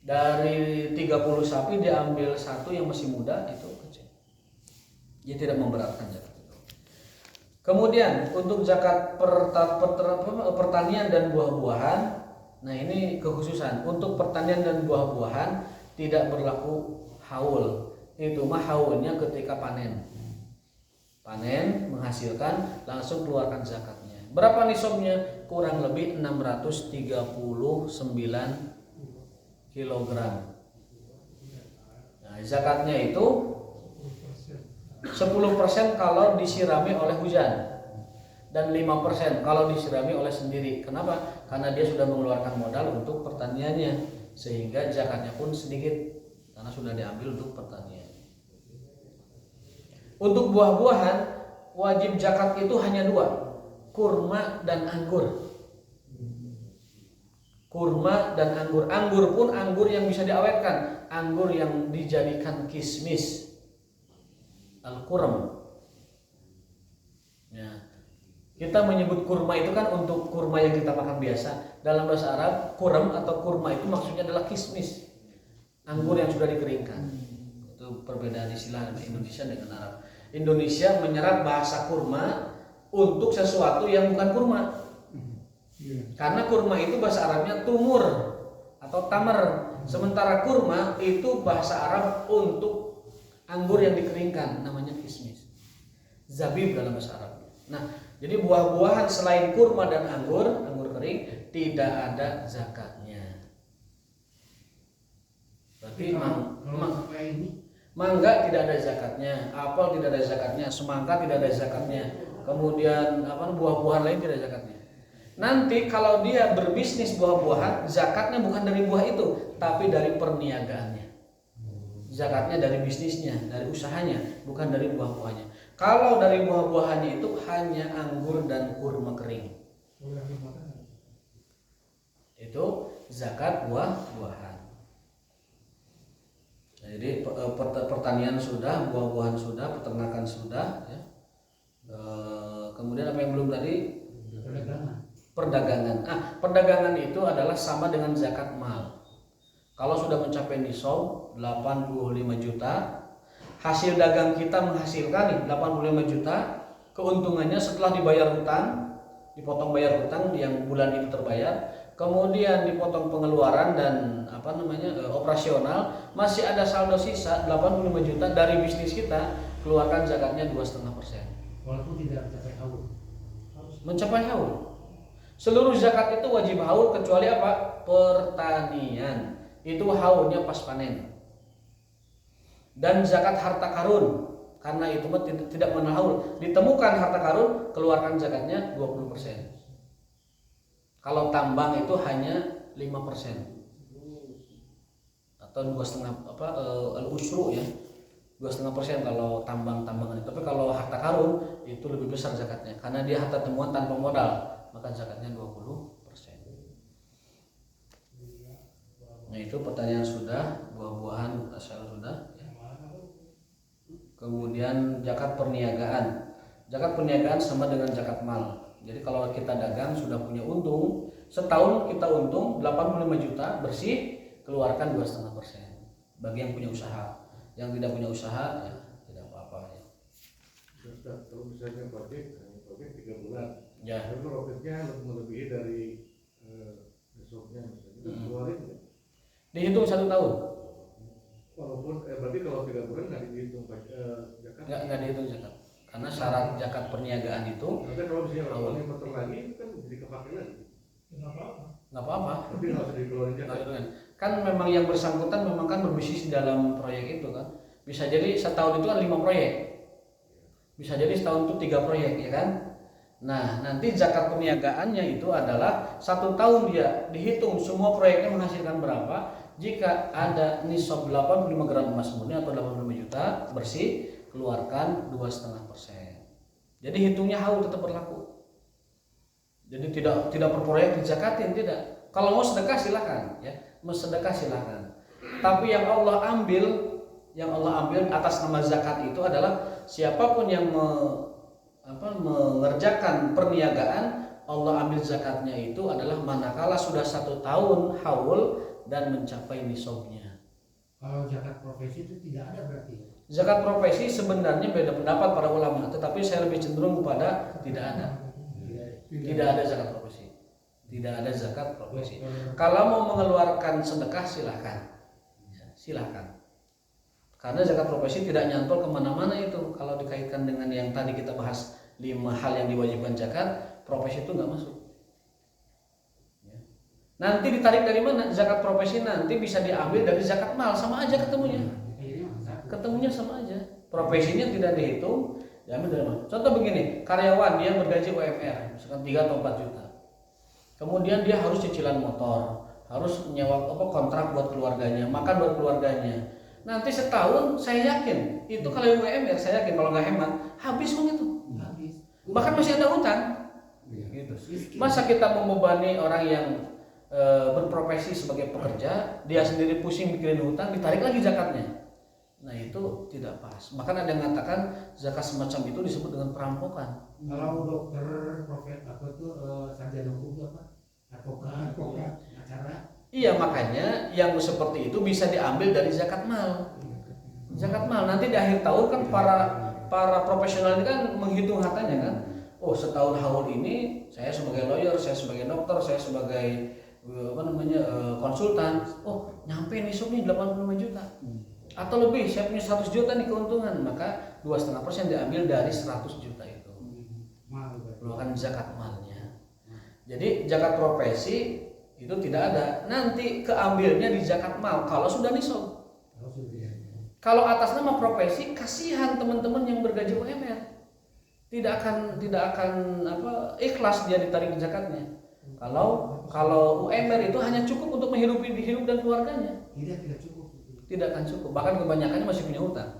Dari 30 sapi diambil 1 yang masih muda itu kecil. Dia tidak memberatkan zakat itu. Kemudian untuk zakat pertanian dan buah-buahan, nah ini kekhususan. Untuk pertanian dan buah-buahan tidak berlaku haul. Itu mah haulnya ketika panen. Panen menghasilkan langsung keluarkan zakatnya. Berapa nisabnya? Kurang lebih 639 kilogram. Nah, zakatnya itu 10% kalau disirami oleh hujan dan 5% kalau disirami oleh sendiri. Kenapa? Karena dia sudah mengeluarkan modal untuk pertaniannya, sehingga zakatnya pun sedikit karena sudah diambil untuk pertanian. Untuk buah-buahan wajib zakat itu hanya 2, kurma dan anggur. Kurma dan anggur. Anggur pun anggur yang bisa diawetkan, anggur yang dijadikan kismis, al-kurm. Ya. Kita menyebut kurma itu kan untuk kurma yang kita makan biasa. Dalam bahasa Arab, kurm atau kurma itu maksudnya adalah kismis, anggur yang sudah dikeringkan. Itu perbedaan istilah Indonesia dengan Arab. Indonesia menyerap bahasa kurma untuk sesuatu yang bukan kurma. Karena kurma itu bahasa Arabnya tumur atau tamar. Sementara kurma itu bahasa Arab untuk anggur yang dikeringkan, namanya kismis. Zabib dalam bahasa Arab. Nah, jadi buah-buahan selain kurma dan anggur kering tidak ada zakatnya. Berarti mangga tidak ada zakatnya, apel tidak ada zakatnya, semangka tidak ada zakatnya. Kemudian buah-buahan lain tidak ada zakatnya. Nanti kalau dia berbisnis buah-buahan, zakatnya bukan dari buah itu, tapi dari perniagaannya. Zakatnya dari bisnisnya, dari usahanya, bukan dari buah-buahnya. Kalau dari buah-buahannya itu hanya anggur dan kurma kering. Itu zakat buah-buahan. Jadi pertanian sudah, buah-buahan sudah, peternakan sudah. Ya. Kemudian apa yang belum tadi? Perdagangan. Perdagangan itu adalah sama dengan zakat mal. Kalau sudah mencapai nisab 85 juta, hasil dagang kita menghasilkan 85 juta, keuntungannya setelah dibayar hutang, dipotong bayar hutang yang bulan itu terbayar, kemudian dipotong pengeluaran dan operasional, masih ada saldo sisa 85 juta dari bisnis kita, keluarkan zakatnya 2,5%. Walaupun tidak mencapai haul. Mencapai haul. Seluruh zakat itu wajib haul kecuali apa? Pertanian. itu haulnya pas panen. Dan zakat harta karun, karena itu tidak mengenal haul, ditemukan harta karun, keluarkan zakatnya 20%. Kalau tambang itu hanya 5%. Atau 2,5 al-usyru ya. 2,5% kalau tambangan itu. Tapi kalau harta karun itu lebih besar zakatnya karena dia harta temuan tanpa modal, maka zakatnya 20%. Nah, itu pertanyaan sudah, buah-buahan asal sudah. Kemudian zakat perniagaan. Zakat perniagaan sama dengan zakat mal. Jadi kalau kita dagang sudah punya untung, setahun kita untung 85 juta bersih, keluarkan 2,5%. Bagi yang punya usaha. Yang tidak punya usaha ya tidak apa-apa ya. Ustaz, kalau misalnya project 3 bulan, Ya. tapi profitnya melebihi dari besoknya misalnya, keluarin nggak? Dihitung 1 tahun. Walaupun berarti kalau 3 bulan nggak dihitung zakat. Nggak dihitung zakat. Karena syarat zakat perniagaan itu Nanti kalau misalnya lawannya motor lagi itu kan jadi kepake lagi. nggak apa-apa. Tapi nggak usah dikeluarin Nggak zakat. gitu kan. Kan memang yang bersangkutan memang kan berbisnis dalam proyek itu kan. Bisa jadi setahun itu kan 5 proyek. Bisa jadi setahun itu 3 proyek ya kan. Nah nanti zakat perniagaannya itu adalah 1 tahun dia dihitung semua proyeknya menghasilkan berapa. Jika ada nisab 85 gram emas murni atau 85 juta bersih, keluarkan 2,5%. Jadi hitungnya haul tetap berlaku. Jadi tidak per proyek dizakatin, tidak. Kalau mau sedekah silakan ya, mau sedekah silakan. Tapi yang Allah ambil atas nama zakat itu adalah siapapun yang mengerjakan perniagaan, Allah ambil zakatnya itu adalah manakala sudah 1 tahun haul dan mencapai nisabnya. Kalau zakat profesi itu tidak ada berarti ya? Zakat profesi sebenarnya beda pendapat para ulama, tetapi saya lebih cenderung kepada tidak ada. Tidak ada zakat profesi. Tidak ada zakat profesi. Kalau mau mengeluarkan sedekah silahkan. Silahkan. Karena zakat profesi tidak nyantol kemana-mana itu. Kalau dikaitkan dengan yang tadi kita bahas 5 hal yang diwajibkan zakat, profesi itu nggak masuk. Nanti ditarik dari mana? Zakat profesi nanti bisa diambil dari zakat mal, sama aja ketemunya. Ketemunya sama aja. Profesinya tidak dihitung, diambil dari mana? Contoh begini, karyawan dia bergaji UMR, misalkan 3 atau 4 juta. Kemudian dia harus cicilan motor, harus nyewa kontrak buat keluarganya, makan buat keluarganya. Nanti setahun saya yakin itu kalau UMR saya yakin kalau nggak hemat habis uang itu. Habis. Bahkan masih ada hutang. Gitu. Masa kita membebani orang yang berprofesi sebagai pekerja, dia sendiri pusing mikirin hutang, ditarik lagi zakatnya. Nah itu tidak pas. Bahkan ada yang mengatakan zakat semacam itu disebut dengan perampokan. Kalau dokter, profet apa tuh sarjana hukum apa? Advokat, acara. Iya, makanya yang seperti itu bisa diambil dari zakat mal. Zakat mal nanti di akhir tahun kan para profesional ini kan menghitung hartanya kan. Oh, setahun haul ini saya sebagai lawyer, saya sebagai dokter, saya sebagai konsultan. Oh, nyampe nisabnya 85 juta. Atau lebih, saya punya 100 juta nih keuntungan, maka 2,5% diambil dari 100 juta itu. Keluarkan zakat malnya. Jadi zakat profesi itu tidak ada. Nanti keambilnya di zakat mal kalau sudah nisab. Kalau atas nama profesi, kasihan teman-teman yang bergaji UMR. Tidak akan ikhlas dia ditarik zakatnya. Kalau UMR itu hanya cukup untuk menghidupi hidup dan keluarganya. Tidak cukup. Tidak akan cukup. Bahkan kebanyakannya masih punya hutang.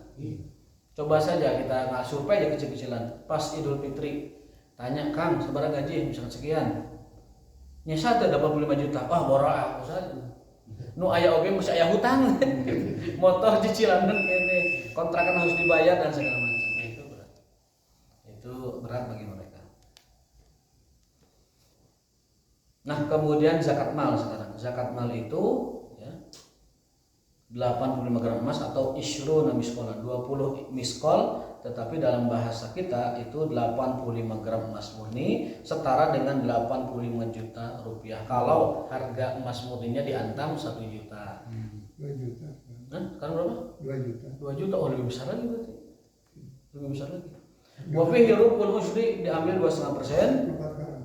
Coba saja kita survei aja kecil-kecilan. Pas Idul Fitri, tanya Kang, seberapa gaji? Misalkan sekian. Nyesat 85 juta. Wah, borah usah. Nu aya oge masih aya hutang. Motor cicilan dan ini kontrakan harus dibayar dan segala macam. Itu berat. Itu berat bagi mereka. Nah, kemudian zakat mal sekarang. Zakat mal itu ya 85 gram emas atau isyruna miskolan, 20 miskol, tetapi dalam bahasa kita itu 85 gram emas murni setara dengan 85 juta rupiah. Kalau harga emas murninya diantam 1 juta. 2 juta. Nah, sekarang berapa? 2 juta. 2 juta, oh lebih besar lagi berarti. Lebih besar lagi. Wa fi hirukul usri diambil 2,5%. Tepat kan?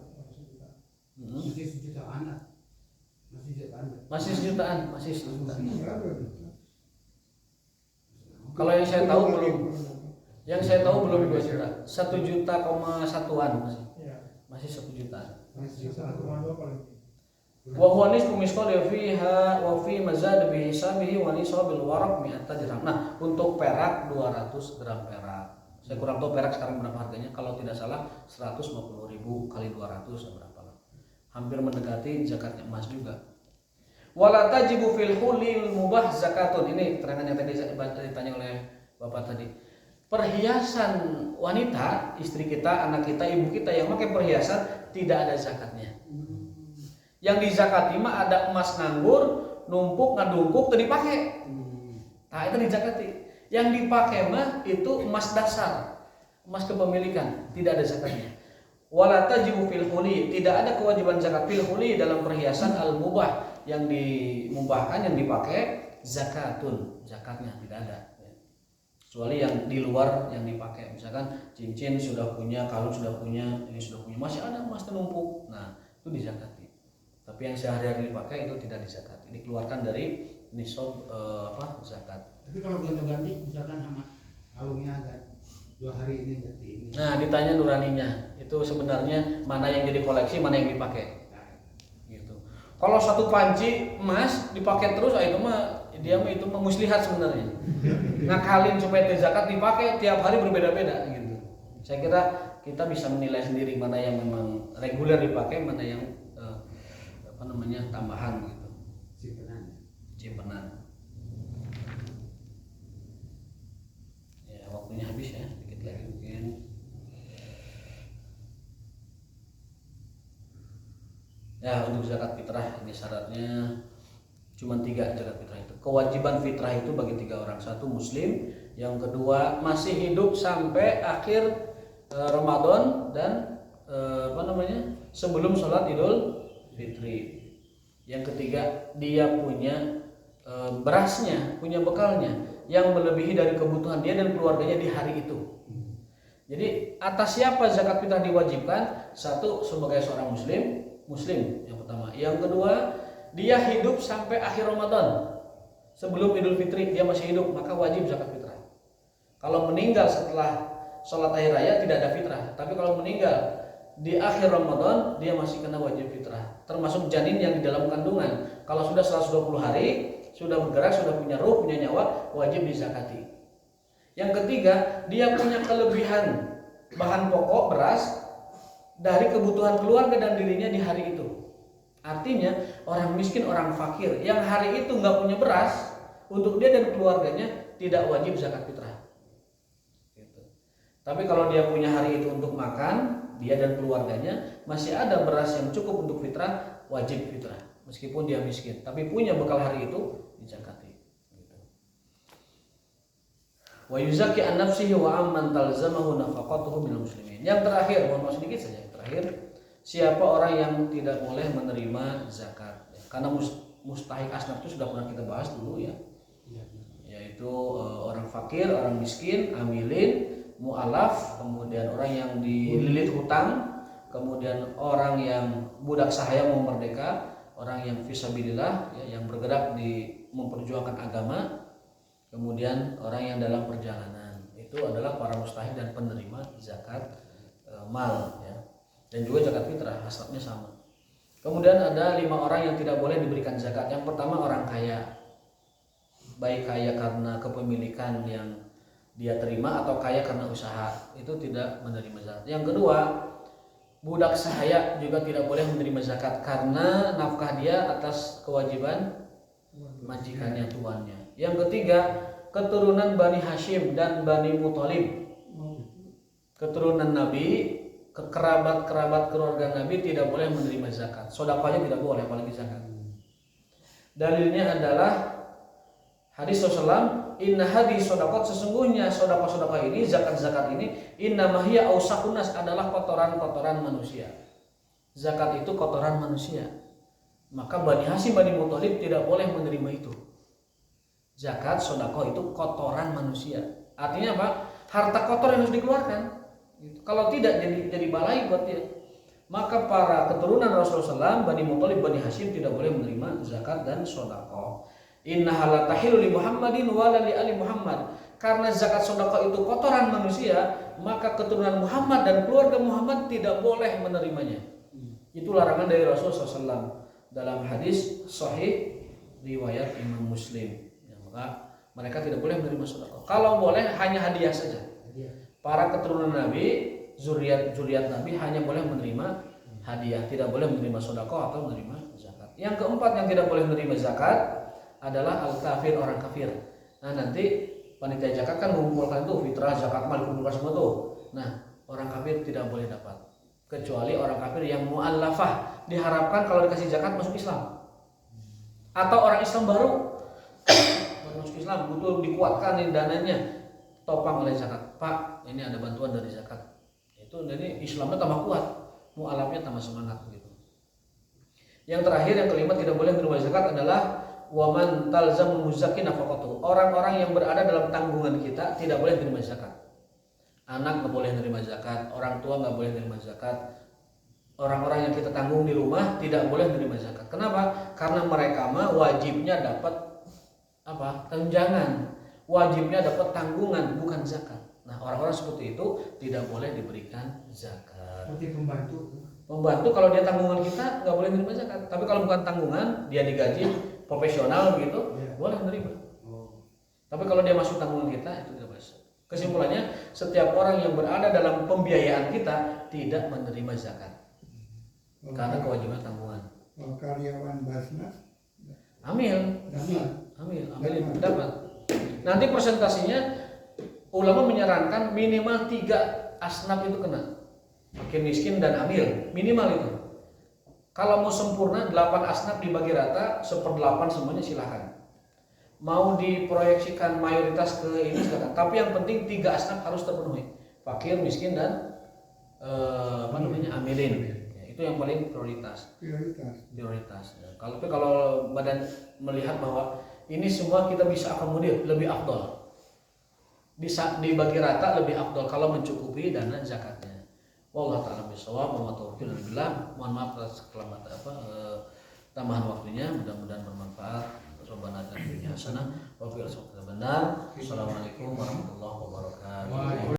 Masih sejuta anak. Masih sejutaan, masih sejutaan. Enggak, 2 juta. Kalau yang saya tahu belum, Iya. 1 juta koma satuan masih. Masih 1 juta. Masih 1,2 paling. Wa huwa nisfu misqali fiha wa fi mazad bi hisabihi wa nisabil waraq 100 dirham. Nah, untuk perak 200 gram perak. Saya kurang tahu perak sekarang berapa harganya. Kalau tidak salah 150.000 kali 200 berapa lah. Hampir mendekati zakatnya emas juga. Wala tajibu fil hulil mubah zakatun. Ini keterangan yang tadi ditanya oleh Bapak tadi. Perhiasan wanita, istri kita, anak kita, ibu kita yang pakai perhiasan tidak ada zakatnya. Yang dizakati mah ada emas nganggur, numpuk, ngadungkuk, tadi dipakai. Nah itu dizakati. Yang dipakai mah itu emas dasar, emas kepemilikan, tidak ada zakatnya. Wala tajibu fil huli, tidak ada kewajiban zakat fil huli dalam perhiasan al mubah yang dimubahkan, yang dipakai zakatun, zakatnya tidak ada. Kecuali yang di luar yang dipakai, misalkan cincin sudah punya, kalung sudah punya, ini sudah punya, masih ada emas numpuk, nah itu dizakati. Tapi yang sehari-hari dipakai itu tidak dizakati, dikeluarkan dari nisab zakat. Tapi kalau ganti-ganti misalkan sama kalungnya agak 2 hari ini ganti ini. Nah ditanya nuraninya, itu sebenarnya mana yang jadi koleksi, mana yang dipakai. Gitu. Kalau satu panci emas dipakai terus, itu mah dia mah itu muslihat sebenarnya. Ngakalin supaya zakat dipakai tiap hari berbeda-beda gitu. Saya kira kita bisa menilai sendiri mana yang memang reguler dipakai, mana yang tambahan gitu. Simpenan. Ya waktunya habis ya, dikit lagi mungkin. Ya untuk zakat fitrah ini syaratnya cuma 3 zakat fitrah itu. Kewajiban fitrah itu bagi 3 orang. 1 muslim, yang kedua masih hidup sampai akhir Ramadan dan sebelum sholat Idul Fitri. Yang ketiga dia punya berasnya, punya bekalnya yang melebihi dari kebutuhan dia dan keluarganya di hari itu. Jadi atas siapa zakat fitrah diwajibkan? 1 sebagai seorang muslim yang pertama. Yang kedua dia hidup sampai akhir Ramadan. Sebelum Idul Fitri dia masih hidup, maka wajib zakat fitrah. Kalau meninggal setelah sholat akhir raya tidak ada fitrah. Tapi kalau meninggal di akhir Ramadan dia masih kena wajib fitrah. Termasuk janin yang di dalam kandungan. Kalau sudah 120 hari, sudah bergerak, sudah punya ruh, punya nyawa, wajib dizakati. Yang ketiga, dia punya kelebihan bahan pokok beras dari kebutuhan keluarga dan dirinya di hari itu. Artinya orang miskin, orang fakir yang hari itu nggak punya beras, untuk dia dan keluarganya tidak wajib zakat fitrah. Gitu. Tapi kalau dia punya hari itu untuk makan, dia dan keluarganya masih ada beras yang cukup untuk fitrah, wajib fitrah. Meskipun dia miskin, tapi punya bekal hari itu dizakati. Gitu. Wa yuzaki an nafsihi wa amman talzamahu nafaqatuhu minal muslimin. Yang terakhir, mohon maaf sedikit saja. Yang terakhir, siapa orang yang tidak boleh menerima zakat? Karena mustahik asnaf itu sudah pernah kita bahas dulu ya. Yaitu orang fakir, orang miskin, amilin, mu'alaf, kemudian orang yang dililit hutang, kemudian orang yang budak sahaya mau merdeka, orang yang fisabilillah ya, yang bergerak di memperjuangkan agama, kemudian orang yang dalam perjalanan. Itu adalah para mustahik dan penerima zakat mal ya. Dan juga zakat fitrah hasabnya sama. Kemudian ada 5 orang yang tidak boleh diberikan zakat. Yang pertama orang kaya, baik kaya karena kepemilikan yang dia terima atau kaya karena usaha, itu tidak menerima zakat. Yang kedua, budak sahaya juga tidak boleh menerima zakat karena nafkah dia atas kewajiban majikannya, tuannya. Yang ketiga, keturunan Bani Hashim dan Bani Muthalib, keturunan Nabi, kerabat-kerabat keluarga Nabi tidak boleh menerima zakat. Sedekahnya tidak boleh, apalagi zakat. Dalilnya adalah hadis Rasulullah, inna hadis sedekah, sesungguhnya sedekah ini, zakat ini, inna mahya ausakunas, adalah kotoran-kotoran manusia. Zakat itu kotoran manusia. Maka Bani Hashim, Bani Muthalib tidak boleh menerima itu. Zakat sedekah itu kotoran manusia. Artinya apa? Harta kotor yang harus dikeluarkan. Kalau tidak jadi balai buat dia. maka para keturunan Rasulullah SAW, Bani Muthalib, Bani Hashim tidak boleh menerima zakat dan sedekah. Innaha la tahillu li Muhammadin wa la li ali Muhammad. Karena zakat sedekah itu kotoran manusia, maka keturunan Muhammad dan keluarga Muhammad tidak boleh menerimanya. Itu larangan dari Rasulullah SAW dalam hadis sahih riwayat Imam Muslim. Ya, maka mereka tidak boleh menerima sedekah. Kalau boleh hanya hadiah saja. Para keturunan Nabi, zuriat Nabi hanya boleh menerima hadiah, tidak boleh menerima sedekah atau menerima zakat. Yang keempat yang tidak boleh menerima zakat adalah al-kafir, orang kafir. Nah, nanti panitia zakat kan mengumpulkan tuh fitrah, zakat mal dikumpulkan semua tuh. Nah, orang kafir tidak boleh dapat kecuali orang kafir yang mu'allafah, diharapkan kalau dikasih zakat masuk Islam. Atau orang Islam baru masuk Islam, butuh dikuatkan nih dananya, topang oleh zakat. Pak, ini ada bantuan dari zakat. Itu jadi Islamnya tambah kuat, mu'alafnya tambah semangat gitu. Yang terakhir, yang kelima tidak boleh menerima zakat adalah waman talzamu muzakkin nafaqatuh. Orang-orang yang berada dalam tanggungan kita tidak boleh menerima zakat. Anak nggak boleh menerima zakat, orang tua nggak boleh menerima zakat. Orang-orang yang kita tanggung di rumah tidak boleh menerima zakat. Kenapa? Karena mereka mah wajibnya dapat apa? Tunjangan. Wajibnya dapat tanggungan, bukan zakat. Nah, orang-orang seperti itu tidak boleh diberikan zakat. Seperti pembantu. Pembantu kalau dia tanggungan kita nggak boleh menerima zakat. Tapi kalau bukan tanggungan, dia digaji profesional begitu, boleh menerima. Tapi kalau dia masuk tanggungan kita itu tidak boleh. Kesimpulannya, setiap orang yang berada dalam pembiayaan kita tidak menerima zakat. Karena kewajiban tanggungan. Kalau karyawan Basnas, Amil dapat. Nanti presentasinya ulama menyarankan minimal 3 asnaf itu kena. Fakir, miskin, dan amil, minimal itu. Kalau mau sempurna 8 asnaf dibagi rata 1/8 semuanya silahkan. Mau diproyeksikan mayoritas ke ini silakan. Tapi yang penting 3 asnaf harus terpenuhi. Fakir, miskin, dan amilin. Itu yang paling prioritas. Ya. Kalau badan melihat bahwa ini semua kita bisa akomodir, lebih afdol. Bisa dibagi rata lebih afdol kalau mencukupi dana zakatnya. Wallahu ta'ala bishawab wa taufiq billah. Mohon maaf atas kelambatan tambahan waktunya, mudah-mudahan bermanfaat. Rabbana atina fid dunya hasanah wa fil akhirati hasanah. Assalamualaikum warahmatullahi wabarakatuh.